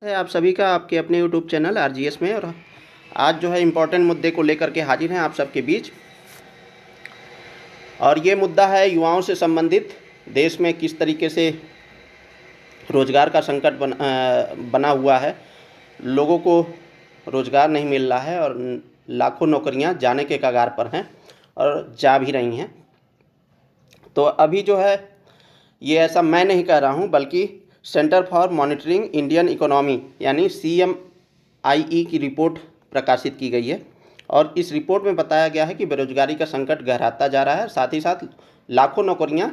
है आप सभी का आपके अपने यूट्यूब चैनल आरजीएस में। और आज जो है इम्पोर्टेंट मुद्दे को लेकर के हाजिर हैं आप सबके बीच। और ये मुद्दा है युवाओं से संबंधित। देश में किस तरीके से रोज़गार का संकट बना हुआ है, लोगों को रोज़गार नहीं मिल रहा है और लाखों नौकरियां जाने के कगार पर हैं और जा भी रही हैं। तो अभी जो है ये ऐसा मैं नहीं कह रहा हूँ, बल्कि centre for monitoring Indian economy यानी CMIE की रिपोर्ट प्रकाशित की गई है। और इस रिपोर्ट में बताया गया है कि बेरोजगारी का संकट गहराता जा रहा है, साथ ही साथ लाखों नौकरियां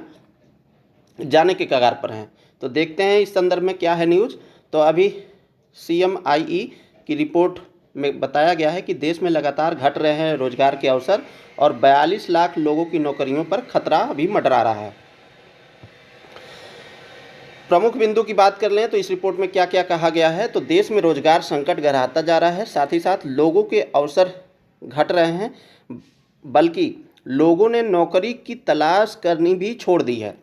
जाने के कगार पर हैं। तो देखते हैं इस संदर्भ में क्या है न्यूज़। तो अभी CMIE की रिपोर्ट में बताया गया है कि देश में लगातार घट रहे हैं रोजगार के अवसर और 42 लाख लोगों की नौकरियों पर खतरा अभी मंडरा रहा है। प्रमुख बिंदु की बात कर लें तो इस रिपोर्ट में क्या क्या कहा गया है। तो देश में रोजगार संकट गहराता जा रहा है, साथ ही साथ लोगों के अवसर घट रहे हैं, बल्कि लोगों ने नौकरी की तलाश करनी भी छोड़ दी है।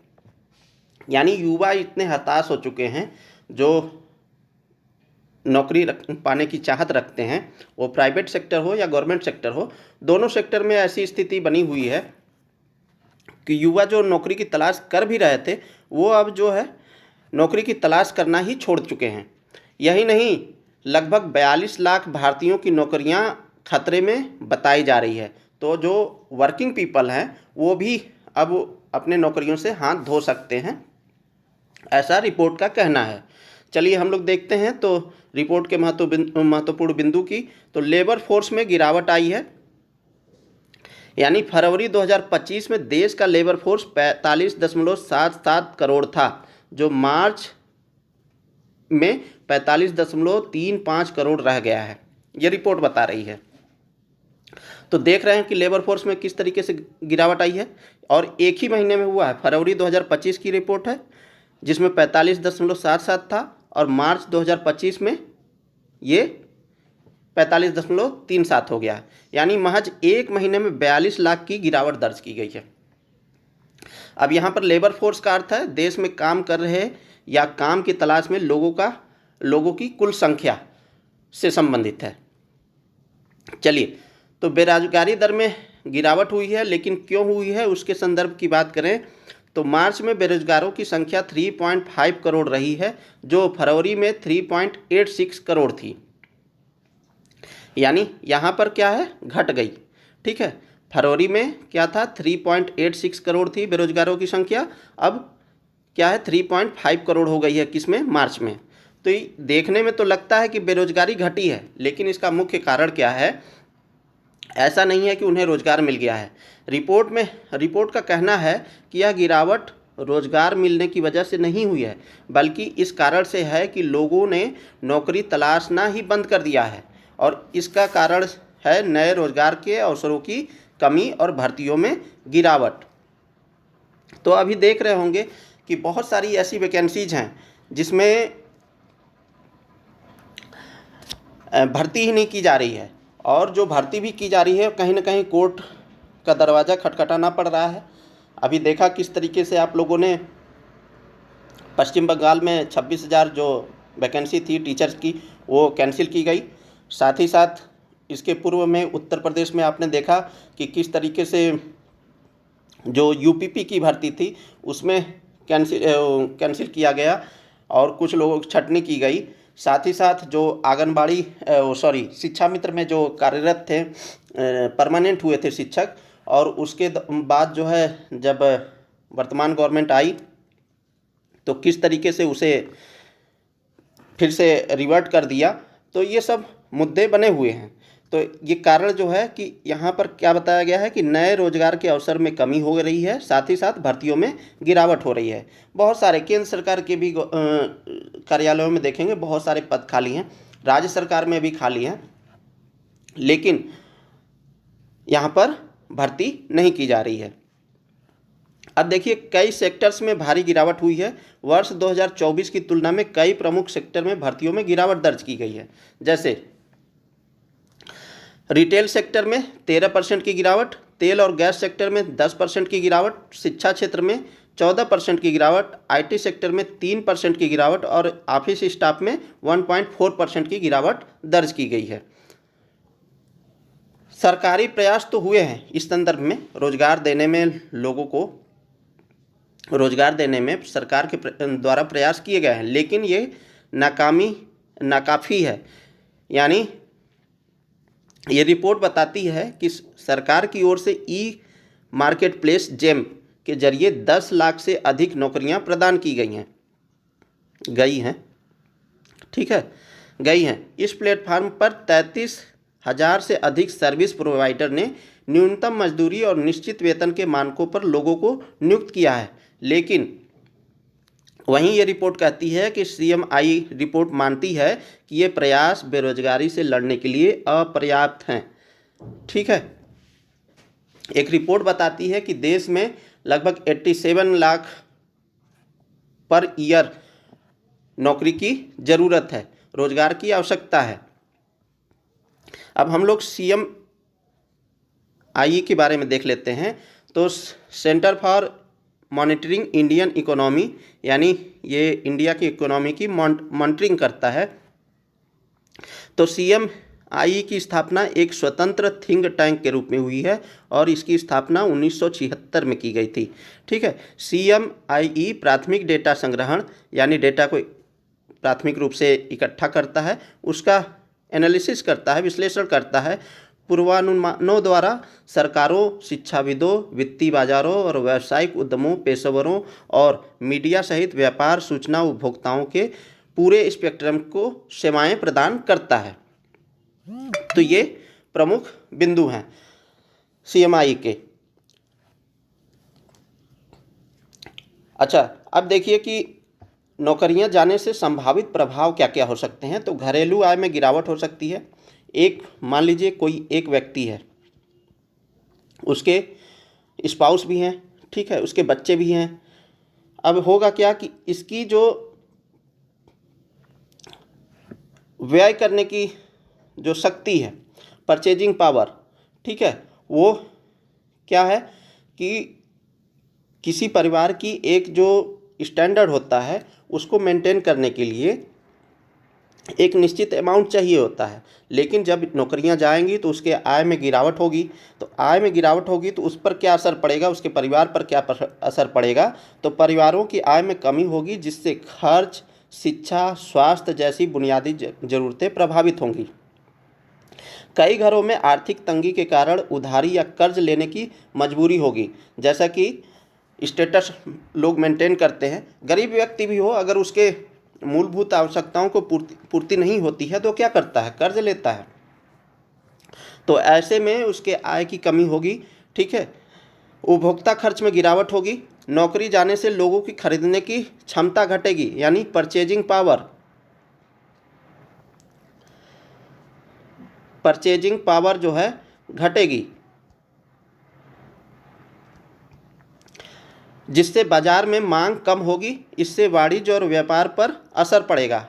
यानी युवा इतने हताश हो चुके हैं, जो नौकरी पाने की चाहत रखते हैं, वो प्राइवेट सेक्टर हो या गवर्नमेंट सेक्टर हो, दोनों सेक्टर में ऐसी स्थिति बनी हुई है कि युवा जो नौकरी की तलाश कर भी रहे थे, वो अब जो है नौकरी की तलाश करना ही छोड़ चुके हैं। यही नहीं, लगभग 42 लाख भारतीयों की नौकरियां खतरे में बताई जा रही है। तो जो वर्किंग पीपल हैं वो भी अब अपने नौकरियों से हाथ धो सकते हैं, ऐसा रिपोर्ट का कहना है। चलिए हम लोग देखते हैं तो रिपोर्ट के महत्वपूर्ण बिंदु की। तो लेबर फोर्स में गिरावट आई है, यानी फरवरी 2025 में देश का लेबर फोर्स 45.77 करोड़ था, जो मार्च में 45.35 करोड़ रह गया है, ये रिपोर्ट बता रही है। तो देख रहे हैं कि लेबर फोर्स में किस तरीके से गिरावट आई है, और एक ही महीने में हुआ है। फरवरी 2025 की रिपोर्ट है जिसमें 45.77 था, और मार्च 2025 में ये 45.37 हो गया है। यानी महज एक महीने में 42 लाख की गिरावट दर्ज की गई है। अब यहाँ पर लेबर फोर्स का अर्थ है देश में काम कर रहे या काम की तलाश में लोगों की कुल संख्या से संबंधित है। चलिए, तो बेरोजगारी दर में गिरावट हुई है, लेकिन क्यों हुई है उसके संदर्भ की बात करें तो मार्च में बेरोजगारों की संख्या 3.5 करोड़ रही है, जो फरवरी में 3.86 करोड़ थी। यानी यहाँ पर क्या है, घट गई। ठीक है, फरवरी में क्या था, 3.86 करोड़ थी बेरोजगारों की संख्या, अब क्या है 3.5 करोड़ हो गई है, किसमें, मार्च में। तो ये देखने में तो लगता है कि बेरोजगारी घटी है, लेकिन इसका मुख्य कारण क्या है, ऐसा नहीं है कि उन्हें रोजगार मिल गया है। रिपोर्ट का कहना है कि यह गिरावट रोजगार मिलने की वजह से नहीं हुई है, बल्कि इस कारण से है कि लोगों ने नौकरी तलाशना ही बंद कर दिया है, और इसका कारण है नए रोजगार के अवसरों की कमी और भर्तियों में गिरावट। तो अभी देख रहे होंगे कि बहुत सारी ऐसी वैकेंसीज हैं जिसमें भर्ती ही नहीं की जा रही है, और जो भर्ती भी की जा रही है कहीं ना कहीं कोर्ट का दरवाज़ा खटखटाना पड़ रहा है। अभी देखा किस तरीके से आप लोगों ने पश्चिम बंगाल में 26,000 जो वैकेंसी थी टीचर्स की, वो कैंसिल की गई। साथ ही साथ इसके पूर्व में उत्तर प्रदेश में आपने देखा कि किस तरीके से जो UPP की भर्ती थी उसमें कैंसिल किया गया और कुछ लोगों की छटनी की गई। साथ ही साथ जो आंगनबाड़ी शिक्षा मित्र में जो कार्यरत थे, परमानेंट हुए थे शिक्षक, और उसके बाद जो है जब वर्तमान गवर्नमेंट आई तो किस तरीके से उसे फिर से रिवर्ट कर दिया। तो ये सब मुद्दे बने हुए हैं। तो ये कारण जो है कि यहाँ पर क्या बताया गया है कि नए रोजगार के अवसर में कमी हो रही है, साथ ही साथ भर्तियों में गिरावट हो रही है। बहुत सारे केंद्र सरकार के भी कार्यालयों में देखेंगे बहुत सारे पद खाली हैं, राज्य सरकार में भी खाली हैं, लेकिन यहाँ पर भर्ती नहीं की जा रही है। अब देखिए, कई सेक्टर्स में भारी गिरावट हुई है। वर्ष 2024 की तुलना में कई प्रमुख सेक्टर में भर्तियों में गिरावट दर्ज की गई है। जैसे रिटेल सेक्टर में 13% की गिरावट, तेल और गैस सेक्टर में 10% की गिरावट, शिक्षा क्षेत्र में 14% की गिरावट, आईटी सेक्टर में 3% की गिरावट और ऑफिस स्टाफ में 1.4% की गिरावट दर्ज की गई है। सरकारी प्रयास तो हुए हैं इस संदर्भ में, रोजगार देने में, लोगों को रोजगार देने में सरकार के द्वारा प्रयास किए गए हैं, लेकिन ये नाकाफ़ी है। यानी ये रिपोर्ट बताती है कि सरकार की ओर से ई मार्केट प्लेस जेम के जरिए 10 लाख से अधिक नौकरियां प्रदान की गई हैं। ठीक है, गई हैं। इस प्लेटफार्म पर 33,000 से अधिक सर्विस प्रोवाइडर ने न्यूनतम मजदूरी और निश्चित वेतन के मानकों पर लोगों को नियुक्त किया है। लेकिन वहीं ये रिपोर्ट कहती है कि CMI रिपोर्ट मानती है कि ये प्रयास बेरोजगारी से लड़ने के लिए अपर्याप्त हैं। ठीक है, एक रिपोर्ट बताती है कि देश में लगभग 87 लाख पर ईयर नौकरी की ज़रूरत है, रोजगार की आवश्यकता है। अब हम लोग CMI के बारे में देख लेते हैं। तो centre for monitoring Indian economy, यानी ये इंडिया की इकोनॉमी की मॉनिटरिंग करता है। तो CMI की स्थापना एक स्वतंत्र थिंक टैंक के रूप में हुई है और इसकी स्थापना 1976 में की गई थी। ठीक है, CMI प्राथमिक डेटा संग्रहण, यानी डेटा को प्राथमिक रूप से इकट्ठा करता है, उसका एनालिसिस करता है, विश्लेषण करता है, पूर्वानुमानों द्वारा सरकारों, शिक्षाविदों, वित्तीय बाजारों और व्यावसायिक उद्यमों, पेशेवरों और मीडिया सहित व्यापार, सूचना उपभोक्ताओं के पूरे स्पेक्ट्रम को सेवाएं प्रदान करता है। तो ये प्रमुख बिंदु हैं CMI के। अच्छा, अब देखिए कि नौकरियां जाने से संभावित प्रभाव क्या क्या हो सकते हैं। तो घरेलू आय में गिरावट हो सकती है। मान लीजिए कोई एक व्यक्ति है, उसके स्पाउस भी हैं, ठीक है, उसके बच्चे भी हैं। अब होगा क्या कि इसकी जो व्यय करने की जो शक्ति है, परचेजिंग पावर, ठीक है, वो क्या है कि किसी परिवार की एक जो स्टैंडर्ड होता है उसको मेंटेन करने के लिए एक निश्चित अमाउंट चाहिए होता है। लेकिन जब नौकरियां जाएंगी तो उसके आय में गिरावट होगी। तो आय में गिरावट होगी तो उस पर क्या असर पड़ेगा, उसके परिवार पर क्या असर पड़ेगा। तो परिवारों की आय में कमी होगी, जिससे खर्च, शिक्षा, स्वास्थ्य जैसी बुनियादी ज़रूरतें प्रभावित होंगी। कई घरों में आर्थिक तंगी के कारण उधारी या कर्ज लेने की मजबूरी होगी। जैसा कि स्टेटस लोग मेंटेन करते हैं, गरीब व्यक्ति भी हो, अगर उसके मूलभूत आवश्यकताओं को पूर्ति नहीं होती है तो क्या करता है, कर्ज लेता है। तो ऐसे में उसके आय की कमी होगी। ठीक है, उपभोक्ता खर्च में गिरावट होगी। नौकरी जाने से लोगों की खरीदने की क्षमता घटेगी, यानी परचेजिंग पावर जो है घटेगी, जिससे बाजार में मांग कम होगी। इससे वाणिज्य और व्यापार पर असर पड़ेगा।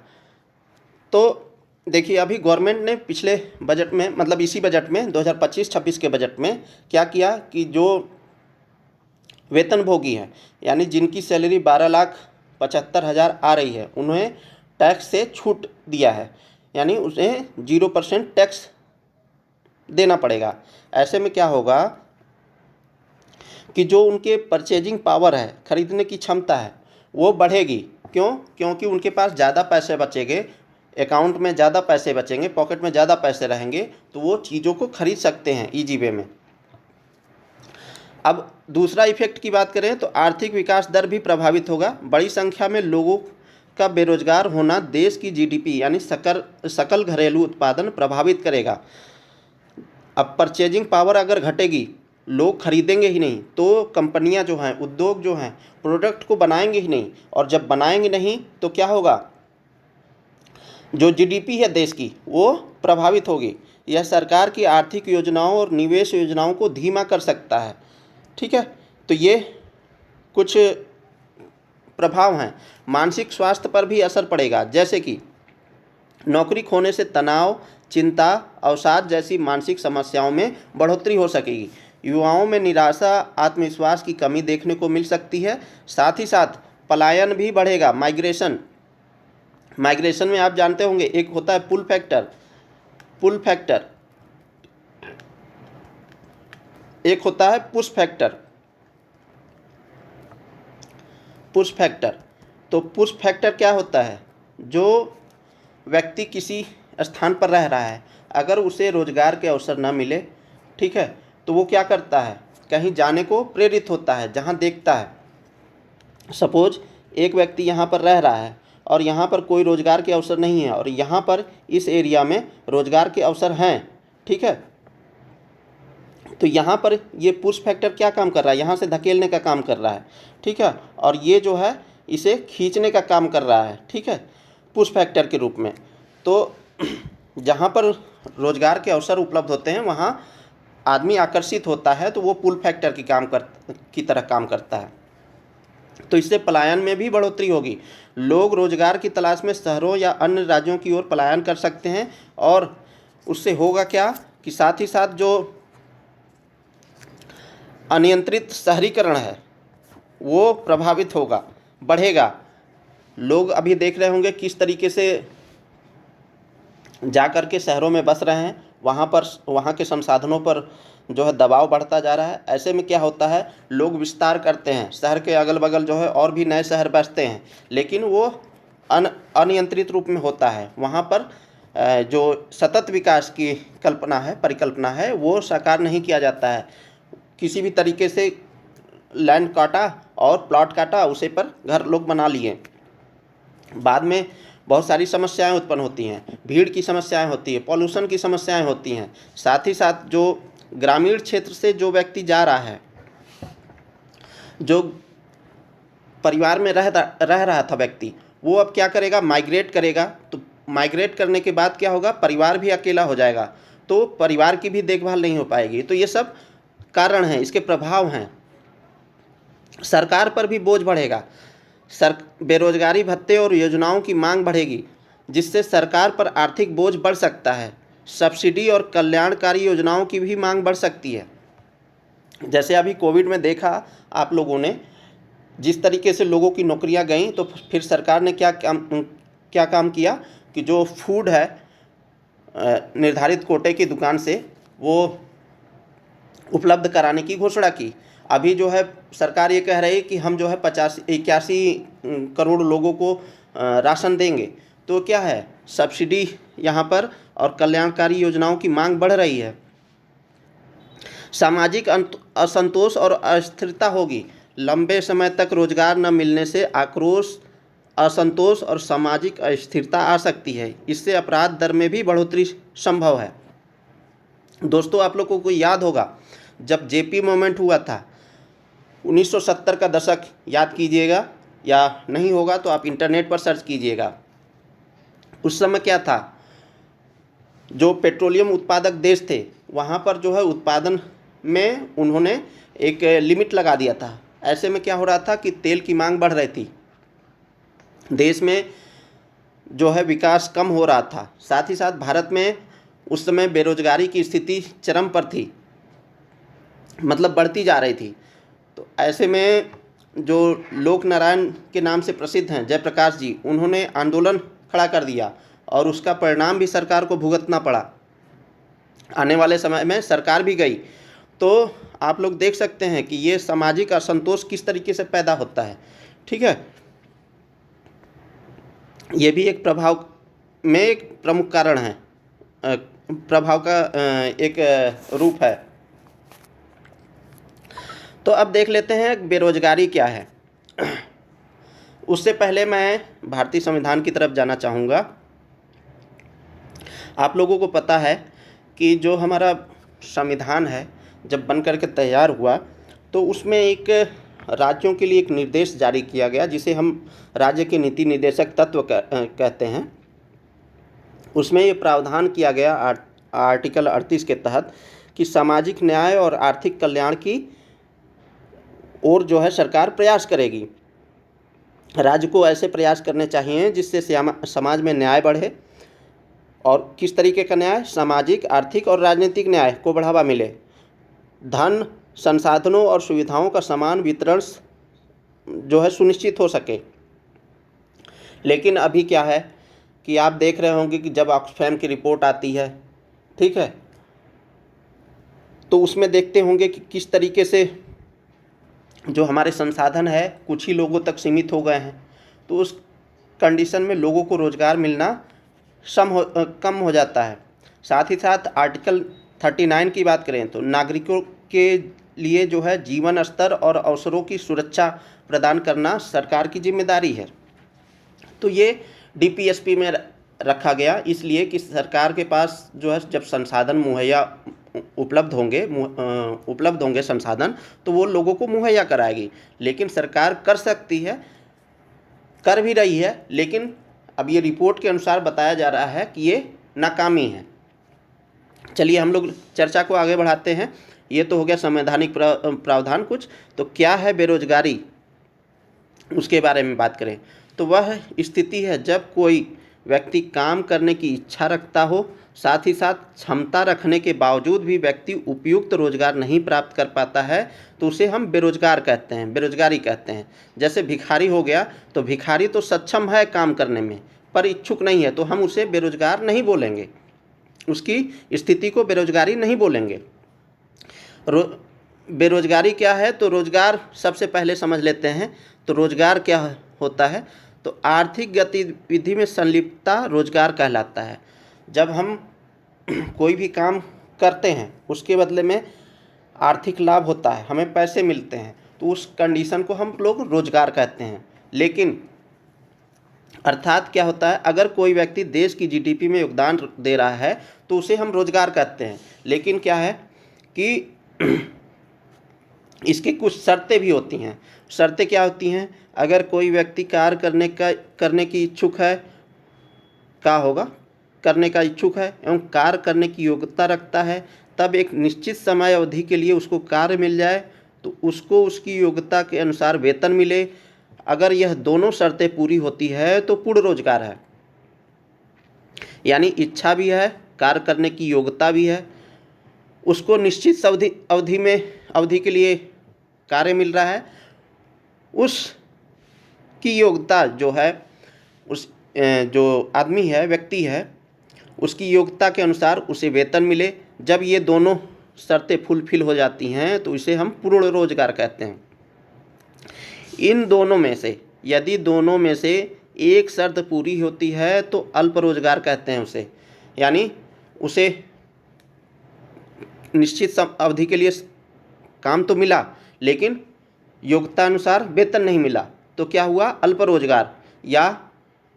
तो देखिए, अभी गवर्नमेंट ने पिछले बजट में, मतलब इसी बजट में 2025-26 के बजट में क्या किया कि जो वेतनभोगी हैं, यानी जिनकी सैलरी 12,75,000 आ रही है, उन्हें टैक्स से छूट दिया है, यानी उन्हें 0% टैक्स देना पड़ेगा। ऐसे में क्या होगा कि जो उनके परचेजिंग पावर है, खरीदने की क्षमता है, वो बढ़ेगी। क्योंकि उनके पास ज़्यादा पैसे बचेंगे, अकाउंट में ज़्यादा पैसे बचेंगे, पॉकेट में ज़्यादा पैसे रहेंगे, तो वो चीज़ों को खरीद सकते हैं ईजी वे में। अब दूसरा इफेक्ट की बात करें तो आर्थिक विकास दर भी प्रभावित होगा। बड़ी संख्या में लोगों का बेरोजगार होना देश की GDP, यानी सकल घरेलू उत्पादन प्रभावित करेगा। अब परचेजिंग पावर अगर घटेगी, लोग खरीदेंगे ही नहीं, तो कंपनियां जो हैं, उद्योग जो हैं, प्रोडक्ट को बनाएंगे ही नहीं। और जब बनाएंगे नहीं तो क्या होगा, जो GDP है देश की, वो प्रभावित होगी। यह सरकार की आर्थिक योजनाओं और निवेश योजनाओं को धीमा कर सकता है। ठीक है, तो ये कुछ प्रभाव हैं। मानसिक स्वास्थ्य पर भी असर पड़ेगा, जैसे कि नौकरी खोने से तनाव, चिंता, अवसाद जैसी मानसिक समस्याओं में बढ़ोतरी हो सकेगी। युवाओं में निराशा, आत्मविश्वास की कमी देखने को मिल सकती है। साथ ही साथ पलायन भी बढ़ेगा, माइग्रेशन में आप जानते होंगे एक होता है पुल फैक्टर, एक होता है पुश फैक्टर। तो पुश फैक्टर क्या होता है? जो व्यक्ति किसी स्थान पर रह रहा है, अगर उसे रोजगार के अवसर न मिले, ठीक है, तो वो क्या करता है, कहीं जाने को प्रेरित होता है जहाँ देखता है। सपोज एक व्यक्ति यहाँ पर रह रहा है और यहाँ पर कोई रोजगार के अवसर नहीं है, और यहाँ पर इस एरिया में रोजगार के अवसर हैं, ठीक है, तो यहाँ पर ये पुश फैक्टर क्या काम कर रहा है, यहाँ से धकेलने का काम कर रहा है, ठीक है, और ये जो है इसे खींचने का काम कर रहा है, ठीक है, पुश फैक्टर के रूप में। तो जहाँ पर रोजगार के अवसर उपलब्ध होते हैं वहाँ आदमी आकर्षित होता है, तो वो पुल फैक्टर की तरह काम करता है। तो इससे पलायन में भी बढ़ोतरी होगी। लोग रोजगार की तलाश में शहरों या अन्य राज्यों की ओर पलायन कर सकते हैं, और उससे होगा क्या कि साथ ही साथ जो अनियंत्रित शहरीकरण है वो प्रभावित होगा, बढ़ेगा। लोग अभी देख रहे होंगे किस तरीके से जा कर के शहरों में बस रहे हैं, वहाँ के संसाधनों पर जो है दबाव बढ़ता जा रहा है। ऐसे में क्या होता है, लोग विस्तार करते हैं, शहर के अगल बगल जो है और भी नए शहर बसते हैं, लेकिन वो अनियंत्रित रूप में होता है। वहाँ पर जो सतत विकास की परिकल्पना है वो साकार नहीं किया जाता है। किसी भी तरीके से लैंड काटा और प्लॉट काटा, उसे पर घर लोग बना लिए, बाद में बहुत सारी समस्याएं उत्पन्न होती हैं, भीड़ की समस्याएं होती है, पॉल्यूशन की समस्याएं होती हैं। साथ ही साथ जो ग्रामीण क्षेत्र से जो व्यक्ति जा रहा है, जो परिवार में रह रहा था व्यक्ति, वो अब क्या करेगा, माइग्रेट करेगा। तो माइग्रेट करने के बाद क्या होगा, परिवार भी अकेला हो जाएगा, तो परिवार की भी देखभाल नहीं हो पाएगी। तो ये सब कारण हैं, इसके प्रभाव हैं। सरकार पर भी बोझ बढ़ेगा, बेरोजगारी भत्ते और योजनाओं की मांग बढ़ेगी, जिससे सरकार पर आर्थिक बोझ बढ़ सकता है। सब्सिडी और कल्याणकारी योजनाओं की भी मांग बढ़ सकती है। जैसे अभी कोविड में देखा आप लोगों ने, जिस तरीके से लोगों की नौकरियां गईं, तो फिर सरकार ने क्या काम किया कि जो फूड है निर्धारित कोटे की दुकान से वो उपलब्ध कराने की घोषणा की। अभी जो है सरकार ये कह रही है कि हम जो है 81 करोड़ लोगों को राशन देंगे। तो क्या है, सब्सिडी यहाँ पर और कल्याणकारी योजनाओं की मांग बढ़ रही है। सामाजिक असंतोष और अस्थिरता होगी। लंबे समय तक रोजगार न मिलने से आक्रोश, असंतोष और सामाजिक अस्थिरता आ सकती है। इससे अपराध दर में भी बढ़ोतरी संभव है। दोस्तों, आप लोगों को याद होगा जब जेपी मूवमेंट हुआ था 1970 का दशक, याद कीजिएगा, या नहीं होगा तो आप इंटरनेट पर सर्च कीजिएगा। उस समय क्या था, जो पेट्रोलियम उत्पादक देश थे वहाँ पर जो है उत्पादन में उन्होंने एक लिमिट लगा दिया था। ऐसे में क्या हो रहा था कि तेल की मांग बढ़ रही थी, देश में जो है विकास कम हो रहा था। साथ ही साथ भारत में उस समय बेरोजगारी की स्थिति चरम पर थी, मतलब बढ़ती जा रही थी। तो ऐसे में जो लोक नारायण के नाम से प्रसिद्ध हैं जयप्रकाश जी, उन्होंने आंदोलन खड़ा कर दिया और उसका परिणाम भी सरकार को भुगतना पड़ा। आने वाले समय में सरकार भी गई। तो आप लोग देख सकते हैं कि ये सामाजिक असंतोष किस तरीके से पैदा होता है, ठीक है। ये भी एक प्रभाव में एक प्रमुख कारण है, प्रभाव का एक रूप है। तो अब देख लेते हैं बेरोजगारी क्या है। उससे पहले मैं भारतीय संविधान की तरफ जाना चाहूँगा। आप लोगों को पता है कि जो हमारा संविधान है जब बन करके तैयार हुआ तो उसमें एक राज्यों के लिए एक निर्देश जारी किया गया, जिसे हम राज्य के नीति निर्देशक तत्व कहते हैं। उसमें ये प्रावधान किया गया आर्टिकल 38 के तहत कि सामाजिक न्याय और आर्थिक कल्याण की ओर जो है सरकार प्रयास करेगी। राज्य को ऐसे प्रयास करने चाहिए जिससे समाज में न्याय बढ़े। और किस तरीके का न्याय, सामाजिक, आर्थिक और राजनीतिक न्याय को बढ़ावा मिले। धन, संसाधनों और सुविधाओं का समान वितरण जो है सुनिश्चित हो सके। लेकिन अभी क्या है कि आप देख रहे होंगे कि जब ऑक्सफैम की रिपोर्ट आती है, ठीक है, तो उसमें देखते होंगे कि किस तरीके से जो हमारे संसाधन है कुछ ही लोगों तक सीमित हो गए हैं। तो उस कंडीशन में लोगों को रोज़गार मिलना कम हो जाता है। साथ ही साथ आर्टिकल 39 की बात करें तो नागरिकों के लिए जो है जीवन स्तर और अवसरों की सुरक्षा प्रदान करना सरकार की जिम्मेदारी है। तो ये डीपीएसपी में रखा गया इसलिए कि सरकार के पास जो है जब संसाधन मुहैया उपलब्ध होंगे संसाधन, तो वो लोगों को मुहैया कराएगी। लेकिन सरकार कर सकती है, कर भी रही है, लेकिन अब ये रिपोर्ट के अनुसार बताया जा रहा है कि ये नाकामी है। चलिए हम लोग चर्चा को आगे बढ़ाते हैं। ये तो हो गया संवैधानिक प्रावधान कुछ। तो क्या है बेरोजगारी, उसके बारे में बात करें तो वह स्थिति है जब कोई व्यक्ति काम करने की इच्छा रखता हो, साथ ही साथ क्षमता रखने के बावजूद भी व्यक्ति उपयुक्त रोजगार नहीं प्राप्त कर पाता है, तो उसे हम बेरोजगार कहते हैं, बेरोजगारी कहते हैं। जैसे भिखारी हो गया, तो भिखारी तो सक्षम है काम करने में पर इच्छुक नहीं है, तो हम उसे बेरोजगार नहीं बोलेंगे, उसकी स्थिति को बेरोजगारी नहीं बोलेंगे। बेरोजगारी क्या है, तो रोजगार सबसे पहले समझ लेते हैं। तो रोजगार क्या होता है, तो आर्थिक गतिविधि में संलिप्तता रोजगार कहलाता है। जब हम कोई भी काम करते हैं उसके बदले में आर्थिक लाभ होता है, हमें पैसे मिलते हैं, तो उस कंडीशन को हम लोग रोजगार कहते हैं। लेकिन अर्थात क्या होता है, अगर कोई व्यक्ति देश की जीडीपी में योगदान दे रहा है तो उसे हम रोजगार कहते हैं। लेकिन क्या है कि इसकी कुछ शर्तें भी होती हैं। शर्तें क्या होती हैं, अगर कोई व्यक्ति कार्य करने की इच्छुक है, करने का इच्छुक है एवं कार्य करने की योग्यता रखता है, तब एक निश्चित समय अवधि के लिए उसको कार्य मिल जाए तो उसको उसकी योग्यता के अनुसार वेतन मिले। अगर यह दोनों शर्तें पूरी होती है तो पूर्ण रोजगार है। यानी इच्छा भी है, कार्य करने की योग्यता भी है, उसको निश्चित अवधि के लिए कार्य मिल रहा है, उसकी योग्यता जो है, उस जो आदमी है, व्यक्ति है, उसकी योग्यता के अनुसार उसे वेतन मिले। जब ये दोनों शर्तें फुलफिल हो जाती हैं तो इसे हम पूर्ण रोजगार कहते हैं। इन दोनों में से यदि दोनों में से एक शर्त पूरी होती है तो अल्प रोजगार कहते हैं उसे। यानी उसे निश्चित अवधि के लिए काम तो मिला लेकिन योग्यता अनुसार वेतन नहीं मिला, तो क्या हुआ, अल्प रोजगार। या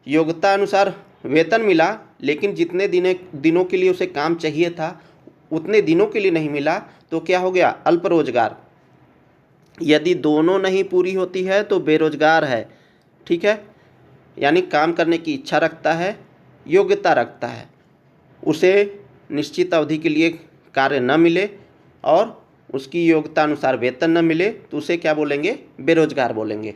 योग्यता अनुसार वेतन मिला लेकिन जितने दिनों के लिए उसे काम चाहिए था उतने दिनों के लिए नहीं मिला, तो क्या हो गया, अल्प रोजगार। यदि दोनों नहीं पूरी होती है तो बेरोजगार है। ठीक है, यानी काम करने की इच्छा रखता है, योग्यता रखता है, उसे निश्चित अवधि के लिए कार्य न मिले और उसकी योग्यता अनुसार वेतन न मिले, तो उसे क्या बोलेंगे, बेरोजगार बोलेंगे।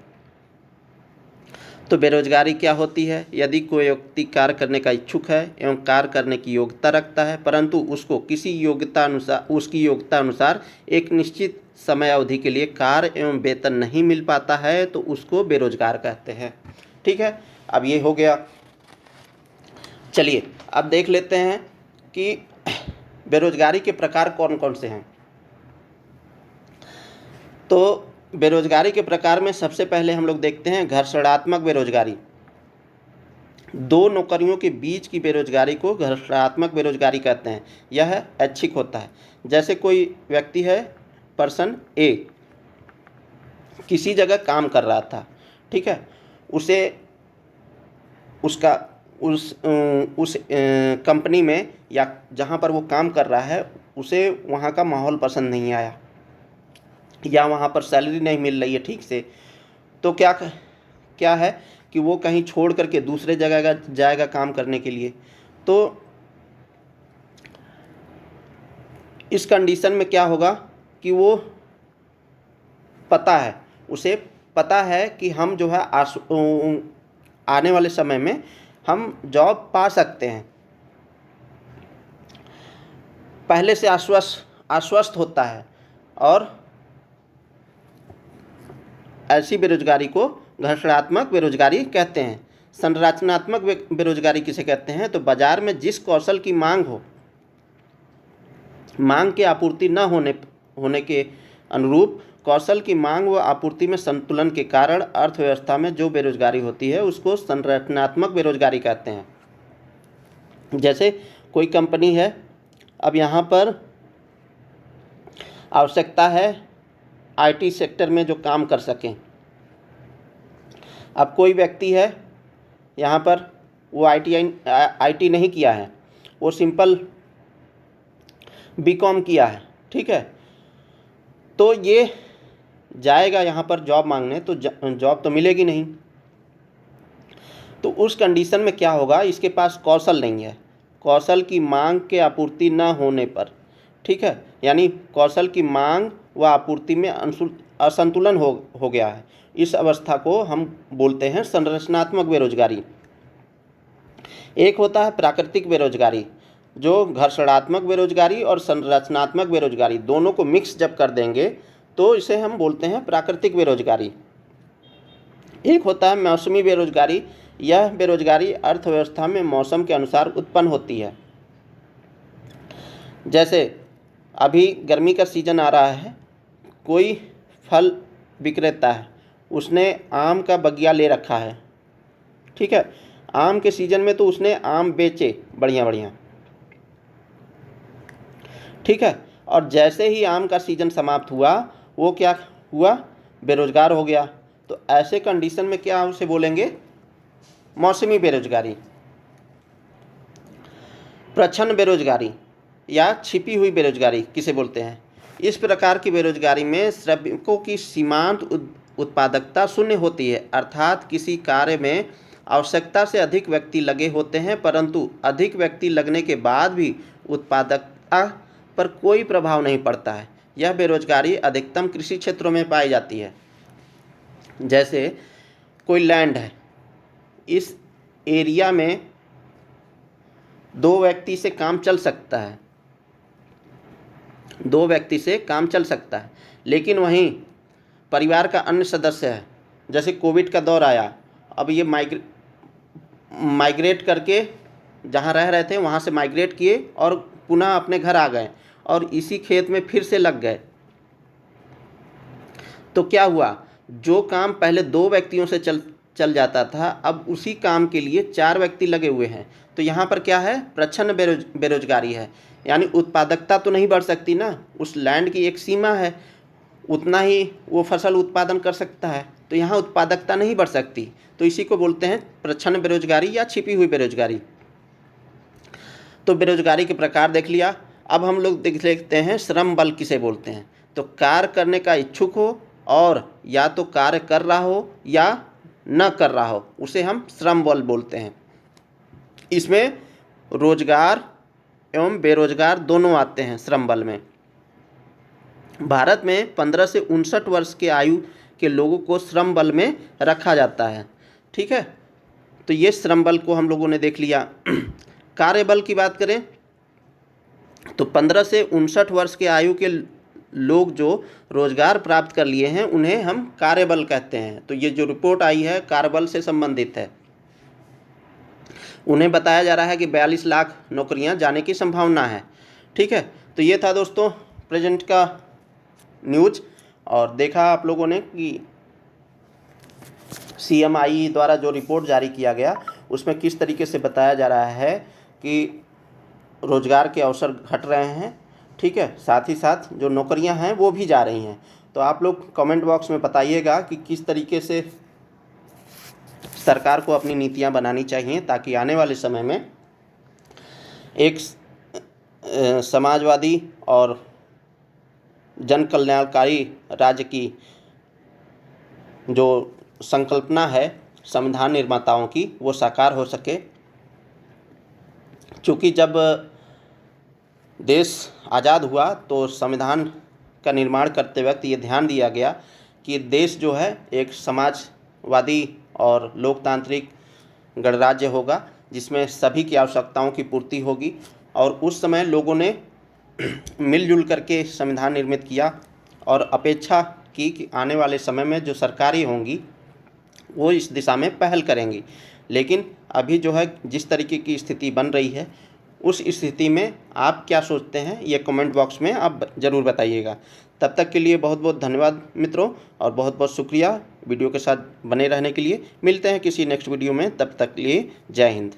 तो बेरोजगारी क्या होती है, यदि कोई व्यक्ति कार्य करने का इच्छुक है एवं कार्य करने की योग्यता रखता है परंतु उसको उसकी योग्यता अनुसार एक निश्चित समय अवधि के लिए कार्य एवं वेतन नहीं मिल पाता है, तो उसको बेरोजगार कहते हैं। ठीक है, अब ये हो गया। चलिए अब देख लेते हैं कि बेरोजगारी के प्रकार कौन कौन से हैं। तो बेरोजगारी के प्रकार में सबसे पहले हम लोग देखते हैं घर्षणात्मक बेरोजगारी। दो नौकरियों के बीच की बेरोजगारी को घर्षणात्मक बेरोजगारी कहते हैं। यह ऐच्छिक होता है। जैसे कोई व्यक्ति है, पर्सन ए किसी जगह काम कर रहा था, ठीक है, उसे उसका उस कंपनी में या जहाँ पर वो काम कर रहा है उसे वहाँ का माहौल पसंद नहीं आया या वहाँ पर सैलरी नहीं मिल रही है ठीक से, तो क्या है कि वो कहीं छोड़ करके दूसरे जगह जाएगा काम करने के लिए। तो इस कंडीशन में क्या होगा कि वो उसे पता है कि हम जो है आने वाले समय में हम जॉब पा सकते हैं, पहले से आश्वस्त होता है। और ऐसी बेरोजगारी को घर्षणात्मक बेरोजगारी कहते हैं। संरचनात्मक बेरोजगारी किसे कहते हैं? तो बाजार में जिस कौशल की मांग हो, मांग की आपूर्ति न होने के अनुरूप कौशल की मांग व आपूर्ति में संतुलन के कारण अर्थव्यवस्था में जो बेरोजगारी होती है उसको संरचनात्मक बेरोजगारी कहते हैं। जैसे कोई कंपनी है, अब यहाँ पर आवश्यकता है आईटी सेक्टर में जो काम कर सकें। अब कोई व्यक्ति है यहाँ पर, वो आईटी नहीं किया है, वो सिंपल बीकॉम किया है, ठीक है। तो ये जाएगा यहाँ पर जॉब मांगने, तो जॉब तो मिलेगी नहीं। तो उस कंडीशन में क्या होगा, इसके पास कौशल नहीं है, कौशल की मांग के आपूर्ति न होने पर, ठीक है, यानी कौशल की मांग व आपूर्ति में असंतुलन हो गया है। इस अवस्था को हम बोलते हैं संरचनात्मक बेरोजगारी। एक होता है प्राकृतिक बेरोजगारी, जो घर्षणात्मक बेरोजगारी और संरचनात्मक बेरोजगारी दोनों को मिक्स जब कर देंगे तो इसे हम बोलते हैं प्राकृतिक बेरोजगारी। एक होता है मौसमी बेरोजगारी। यह बेरोजगारी अर्थव्यवस्था में मौसम के अनुसार उत्पन्न होती है। जैसे अभी गर्मी का सीज़न आ रहा है, कोई फल विक्रेता है, उसने आम का बगिया ले रखा है, ठीक है। आम के सीज़न में तो उसने आम बेचे बढ़िया बढ़िया, ठीक है। और जैसे ही आम का सीज़न समाप्त हुआ, वो क्या हुआ, बेरोजगार हो गया। तो ऐसे कंडीशन में क्या उसे बोलेंगे, मौसमी बेरोजगारी। प्रच्छन्न बेरोजगारी या छिपी हुई बेरोजगारी किसे बोलते हैं? इस प्रकार की बेरोजगारी में श्रमिकों की सीमांत उत्पादकता शून्य होती है, अर्थात किसी कार्य में आवश्यकता से अधिक व्यक्ति लगे होते हैं, परंतु अधिक व्यक्ति लगने के बाद भी उत्पादकता पर कोई प्रभाव नहीं पड़ता है। यह बेरोजगारी अधिकतम कृषि क्षेत्रों में पाई जाती है। जैसे कोई लैंड है, इस एरिया में 2 व्यक्ति से काम चल सकता है, 2 व्यक्ति से काम चल सकता है, लेकिन वहीं परिवार का अन्य सदस्य है, जैसे कोविड का दौर आया, अब ये माइग्रेट करके जहाँ रह रहे थे वहाँ से माइग्रेट किए और पुनः अपने घर आ गए और इसी खेत में फिर से लग गए। तो क्या हुआ, जो काम पहले 2 व्यक्तियों से चल जाता था, अब उसी काम के लिए 4 व्यक्ति लगे हुए हैं। तो यहाँ पर क्या है, प्रच्छन्न बेरोजगारी है, यानी उत्पादकता तो नहीं बढ़ सकती ना, उस लैंड की एक सीमा है, उतना ही वो फसल उत्पादन कर सकता है, तो यहाँ उत्पादकता नहीं बढ़ सकती। तो इसी को बोलते हैं प्रच्छन्न बेरोजगारी या छिपी हुई बेरोजगारी। तो बेरोजगारी के प्रकार देख लिया। अब हम लोग देख लेते हैं श्रम बल किसे बोलते हैं। तो कार्य करने का इच्छुक हो और या तो कार्य कर रहा हो या न कर रहा हो, उसे हम श्रम बल बोलते हैं। इसमें रोजगार एवं बेरोजगार दोनों आते हैं श्रम बल में। भारत में 15 से 59 वर्ष के आयु के लोगों को श्रम बल में रखा जाता है, ठीक है। तो ये श्रम बल को हम लोगों ने देख लिया। कार्यबल की बात करें तो 15 से 59 वर्ष के आयु के लोग जो रोजगार प्राप्त कर लिए हैं उन्हें हम कार्यबल कहते हैं। तो ये जो रिपोर्ट आई है कार्यबल से संबंधित है। उन्हें बताया जा रहा है कि 42 लाख नौकरियां जाने की संभावना है, ठीक है। तो ये था दोस्तों प्रेजेंट का न्यूज, और देखा आप लोगों ने कि CMI द्वारा जो रिपोर्ट जारी किया गया उसमें किस तरीके से बताया जा रहा है कि रोजगार के अवसर घट रहे हैं, ठीक है, साथ ही साथ जो नौकरियां हैं वो भी जा रही हैं। तो आप लोग कमेंट बॉक्स में बताइएगा कि किस तरीके से सरकार को अपनी नीतियां बनानी चाहिए ताकि आने वाले समय में एक समाजवादी और जन कल्याणकारी राज्य की जो संकल्पना है संविधान निर्माताओं की वो साकार हो सके। क्योंकि जब देश आज़ाद हुआ तो संविधान का निर्माण करते वक्त ये ध्यान दिया गया कि देश जो है एक समाजवादी और लोकतांत्रिक गणराज्य होगा जिसमें सभी की आवश्यकताओं की पूर्ति होगी। और उस समय लोगों ने मिलजुल करके संविधान निर्मित किया और अपेक्षा की कि आने वाले समय में जो सरकारें होंगी वो इस दिशा में पहल करेंगी। लेकिन अभी जो है जिस तरीके की स्थिति बन रही है, उस स्थिति में आप क्या सोचते हैं, ये कमेंट बॉक्स में आप ज़रूर बताइएगा। तब तक के लिए बहुत बहुत धन्यवाद मित्रों, और बहुत बहुत शुक्रिया वीडियो के साथ बने रहने के लिए। मिलते हैं किसी नेक्स्ट वीडियो में, तब तक के लिए जय हिंद।